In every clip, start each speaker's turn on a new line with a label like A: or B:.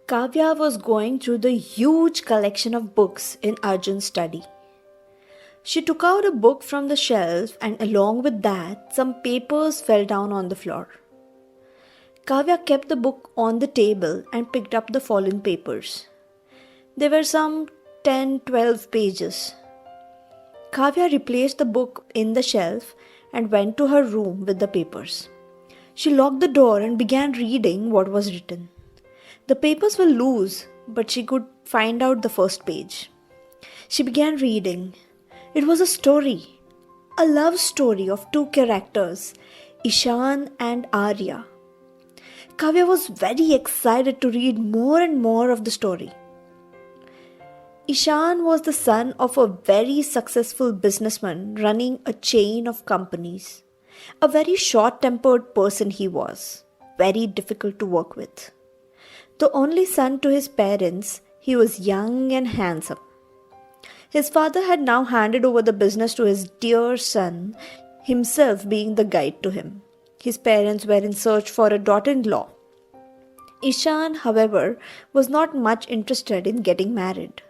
A: Kavya was going through the huge collection of books in Arjun's study. She took out a book from the shelf and along with that, some papers fell down on the floor. Kavya kept the book on the table and picked up the fallen papers. There were some 10-12 pages. Kavya replaced the book in the shelf and went to her room with the papers. She locked the door and began reading what was written. The papers were loose, but she could find out the first page. She began reading. It was a story, a love story of two characters, Ishan and Arya. Kavya was very excited to read more and more of the story. Ishan was the son of a very successful businessman running a chain of companies. A very short-tempered person he was, very difficult to work with. The only son to his parents, he was young and handsome. His father had now handed over the business to his dear son, himself being the guide to him. His parents were in search for a daughter-in-law. Ishan, however, was not much interested in getting married.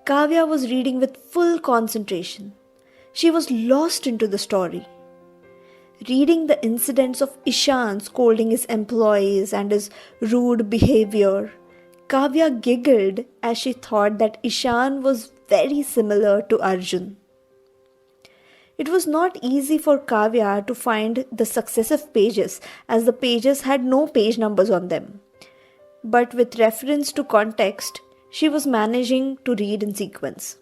A: Kavya was reading with full concentration. She was lost into the story. Reading the incidents of Ishan scolding his employees and his rude behavior, Kavya giggled as she thought that Ishan was very similar to Arjun. It was not easy for Kavya to find the successive pages as the pages had no page numbers on them. But with reference to context, she was managing to read in sequence.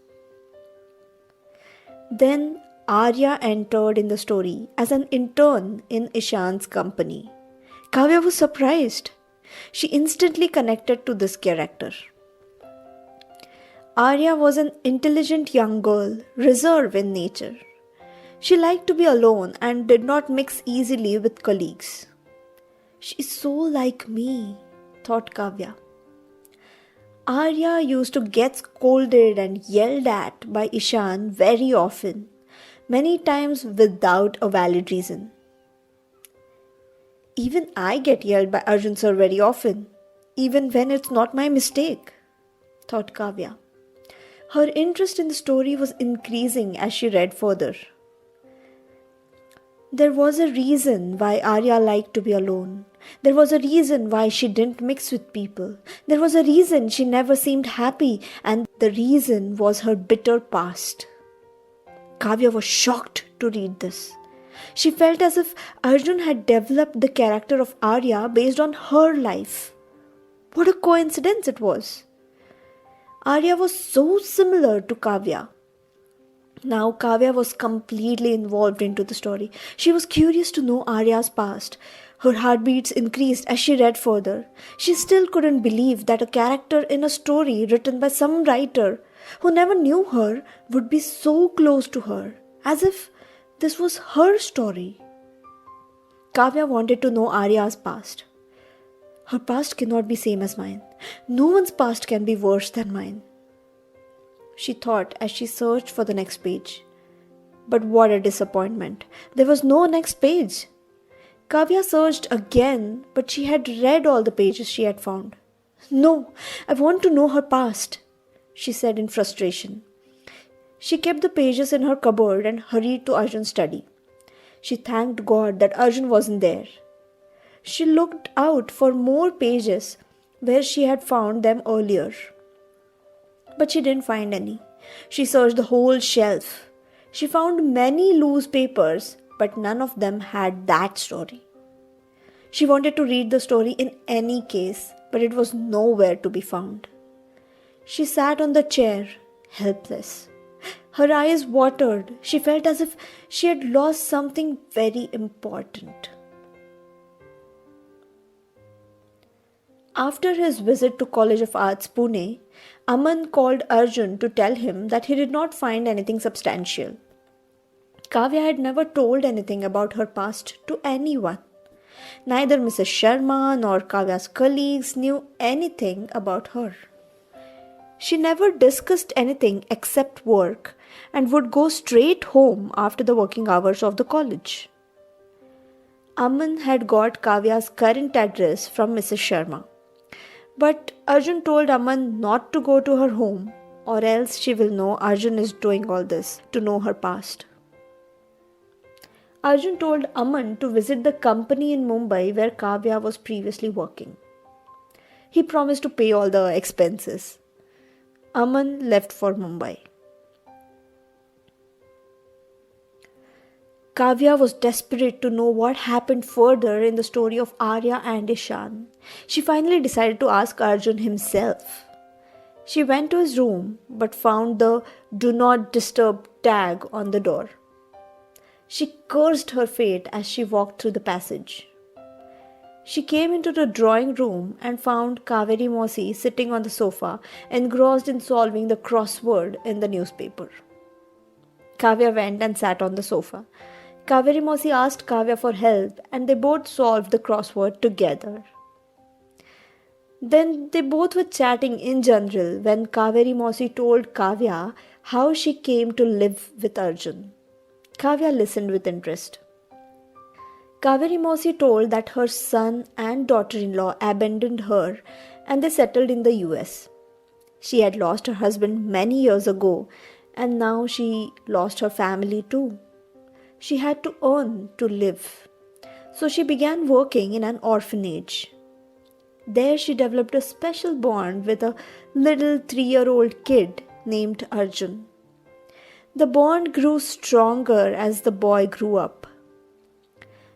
A: Then Arya entered in the story as an intern in Ishan's company. Kavya was surprised. She instantly connected to this character. Arya was an intelligent young girl, reserved in nature. She liked to be alone and did not mix easily with colleagues. She's so like me, thought Kavya. Arya used to get scolded and yelled at by Ishan very often, many times without a valid reason. Even I get yelled by Arjun sir very often, even when it's not my mistake, thought Kavya. Her interest in the story was increasing as she read further. There was a reason why Arya liked to be alone. There was a reason why she didn't mix with people. There was a reason she never seemed happy, and the reason was her bitter past. Kavya was shocked to read this. She felt as if Arjun had developed the character of Arya based on her life. What a coincidence it was. Arya was so similar to Kavya. Now Kavya was completely involved into the story. She was curious to know Arya's past. Her heartbeats increased as she read further. She still couldn't believe that a character in a story written by some writer who never knew her would be so close to her, as if this was her story. Kavya wanted to know Arya's past. Her past cannot be same as mine. No one's past can be worse than mine, she thought as she searched for the next page. But what a disappointment. There was no next page. Kavya searched again, but she had read all the pages she had found. No, I want to know her past, she said in frustration. She kept the pages in her cupboard and hurried to Arjun's study. She thanked God that Arjun wasn't there. She looked out for more pages where she had found them earlier. But she didn't find any. She searched the whole shelf. She found many loose papers, but none of them had that story. She wanted to read the story in any case, but it was nowhere to be found. She sat on the chair, helpless. Her eyes watered. She felt as if she had lost something very important. After his visit to College of Arts, Pune, Aman called Arjun to tell him that he did not find anything substantial. Kavya had never told anything about her past to anyone. Neither Mrs. Sharma nor Kavya's colleagues knew anything about her. She never discussed anything except work and would go straight home after the working hours of the college. Aman had got Kavya's current address from Mrs. Sharma. But Arjun told Aman not to go to her home, or else she will know Arjun is doing all this to know her past. Arjun told Aman to visit the company in Mumbai where Kavya was previously working. He promised to pay all the expenses. Aman left for Mumbai. Kavya was desperate to know what happened further in the story of Arya and Ishan. She finally decided to ask Arjun himself. She went to his room but found the "Do Not Disturb" tag on the door. She cursed her fate as she walked through the passage. She came into the drawing room and found Kaveri Mausi sitting on the sofa, engrossed in solving the crossword in the newspaper. Kavya went and sat on the sofa. Kaveri Mausi asked Kavya for help and they both solved the crossword together. Then they both were chatting in general when Kaveri Mausi told Kavya how she came to live with Arjun. Kavya listened with interest. Kaveri Mausi told that her son and daughter-in-law abandoned her and they settled in the US. She had lost her husband many years ago and now she lost her family too. She had to earn to live. So she began working in an orphanage. There she developed a special bond with a little 3-year-old kid named Arjun. The bond grew stronger as the boy grew up.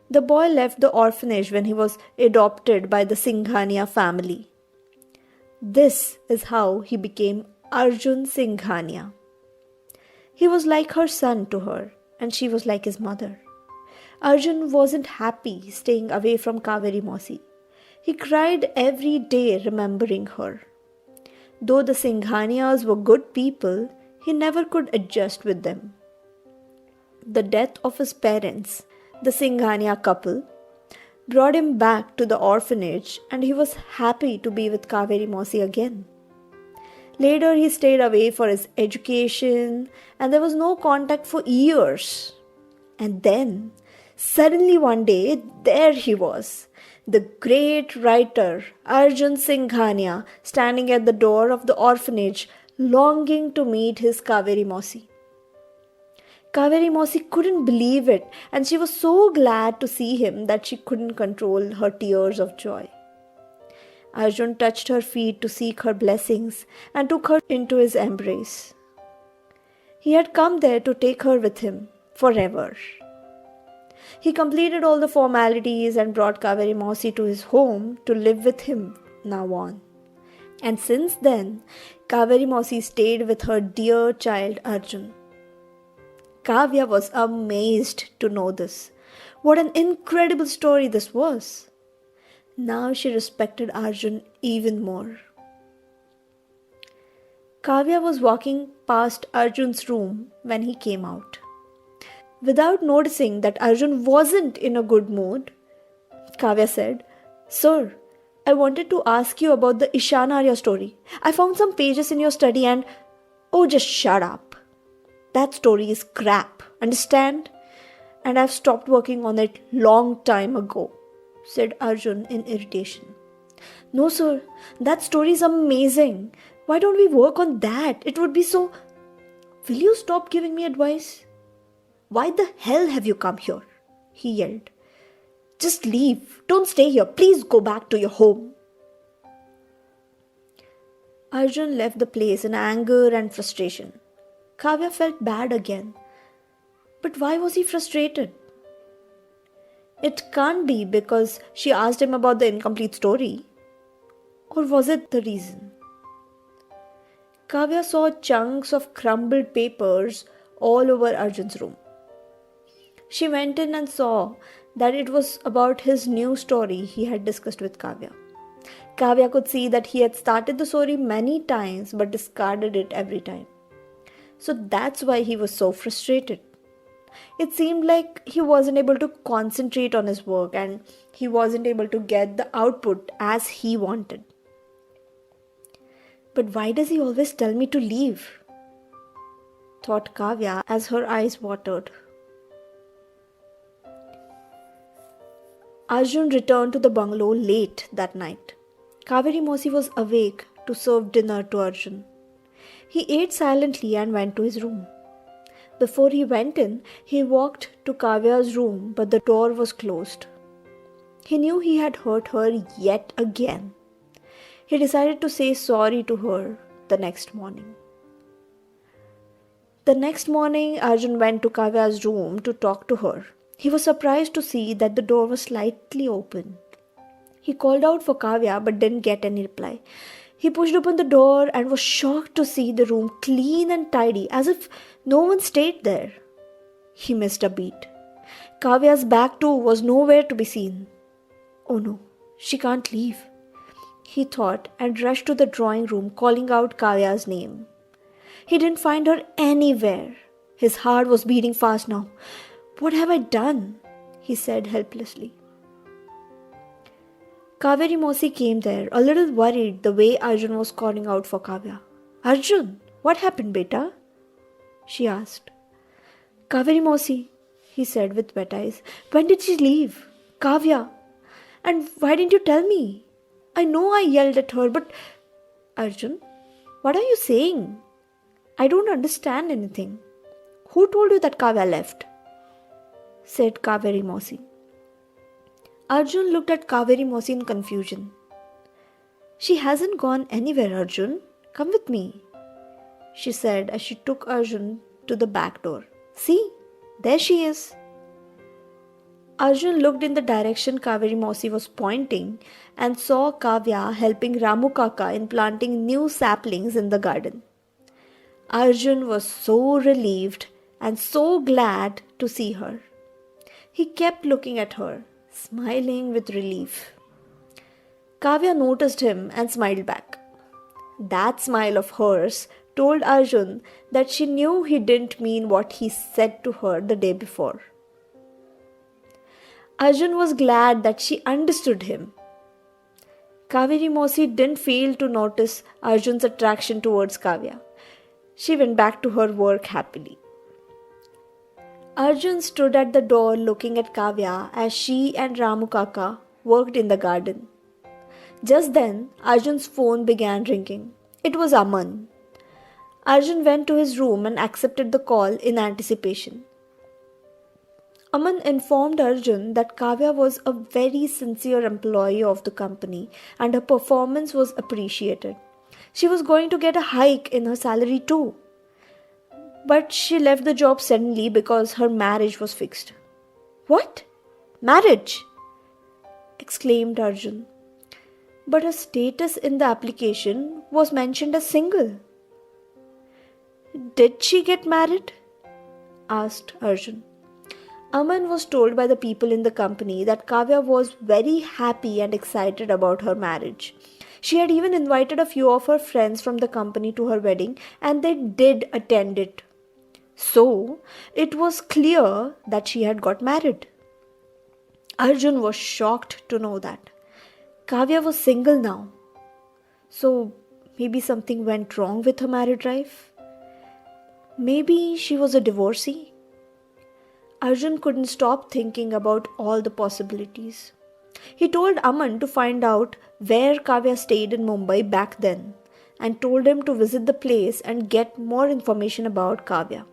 A: The boy left the orphanage when he was adopted by the Singhania family. This is how he became Arjun Singhania. He was like her son to her, and she was like his mother. Arjun wasn't happy staying away from Kaveri Mausi. He cried every day remembering her. Though the Singhanias were good people, he never could adjust with them. The death of his parents, the Singhania couple, brought him back to the orphanage and he was happy to be with Kaveri Mausi again. Later he stayed away for his education and there was no contact for years. And then, suddenly one day, there he was, the great writer Arjun Singhania standing at the door of the orphanage longing to meet his Kaveri Mausi. Kaveri Mausi couldn't believe it and she was so glad to see him that she couldn't control her tears of joy. Arjun touched her feet to seek her blessings and took her into his embrace. He had come there to take her with him forever. He completed all the formalities and brought Kaveri Mausi to his home to live with him now on. And since then, Kaveri Mausi stayed with her dear child Arjun. Kavya was amazed to know this. What an incredible story this was. Now she respected Arjun even more. Kavya was walking past Arjun's room when he came out. Without noticing that Arjun wasn't in a good mood, Kavya said, "Sir, I wanted to ask you about the Ishan Arya story. I found some pages in your study and..." "Oh, just shut up. That story is crap, understand? And I've stopped working on it long time ago," said Arjun in irritation. "No, sir, that story is amazing. Why don't we work on that? It would be so..." "Will you stop giving me advice? Why the hell have you come here?" he yelled. "Just leave. Don't stay here. Please go back to your home." Arjun left the place in anger and frustration. Kavya felt bad again. But why was he frustrated? It can't be because she asked him about the incomplete story. Or was it the reason? Kavya saw chunks of crumbled papers all over Arjun's room. She went in and saw that it was about his new story he had discussed with Kavya. Kavya could see that he had started the story many times but discarded it every time. So that's why he was so frustrated. It seemed like he wasn't able to concentrate on his work and he wasn't able to get the output as he wanted. But why does he always tell me to leave? Thought Kavya as her eyes watered. Arjun returned to the bungalow late that night. Kaveri Mosi was awake to serve dinner to Arjun. He ate silently and went to his room. Before he went in, he walked to Kavya's room, but the door was closed. He knew he had hurt her yet again. He decided to say sorry to her the next morning. The next morning, Arjun went to Kavya's room to talk to her. He was surprised to see that the door was slightly open. He called out for Kavya but didn't get any reply. He pushed open the door and was shocked to see the room clean and tidy, as if no one stayed there. He missed a beat. Kavya's bag too was nowhere to be seen. Oh no, she can't leave, he thought, and rushed to the drawing room calling out Kavya's name. He didn't find her anywhere. His heart was beating fast now. What have I done? He said helplessly. Kaveri Mosi came there, a little worried the way Arjun was calling out for Kavya. Arjun, what happened, beta? She asked. Kaveri Mosi, he said with wet eyes. When did she leave? Kavya. And why didn't you tell me? I know I yelled at her, but... Arjun, what are you saying? I don't understand anything. Who told you that Kavya left? Said Kaveri Mosi. Arjun looked at Kaveri Mosi in confusion. She hasn't gone anywhere, Arjun. Come with me, she said as she took Arjun to the back door. See, there she is. Arjun looked in the direction Kaveri Mosi was pointing and saw Kavya helping Ramu Kaka in planting new saplings in the garden. Arjun was so relieved and so glad to see her. He kept looking at her, smiling with relief. Kavya noticed him and smiled back. That smile of hers told Arjun that she knew he didn't mean what he said to her the day before. Arjun was glad that she understood him. Kaveri Mosi didn't fail to notice Arjun's attraction towards Kavya. She went back to her work happily. Arjun stood at the door looking at Kavya as she and Ramu Kaka worked in the garden. Just then, Arjun's phone began ringing. It was Aman. Arjun went to his room and accepted the call in anticipation. Aman informed Arjun that Kavya was a very sincere employee of the company and her performance was appreciated. She was going to get a hike in her salary too. But she left the job suddenly because her marriage was fixed. What? Marriage? Exclaimed Arjun. But her status in the application was mentioned as single. Did she get married? Asked Arjun. Aman was told by the people in the company that Kavya was very happy and excited about her marriage. She had even invited a few of her friends from the company to her wedding, and they did attend it. So, it was clear that she had got married. Arjun was shocked to know that. Kavya was single now. So, maybe something went wrong with her marriage life? Maybe she was a divorcee? Arjun couldn't stop thinking about all the possibilities. He told Aman to find out where Kavya stayed in Mumbai back then and told him to visit the place and get more information about Kavya.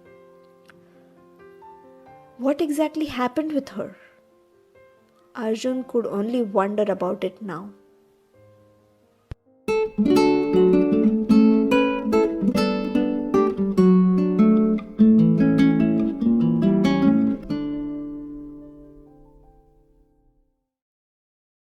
A: What exactly happened with her? Arjun could only wonder about it now.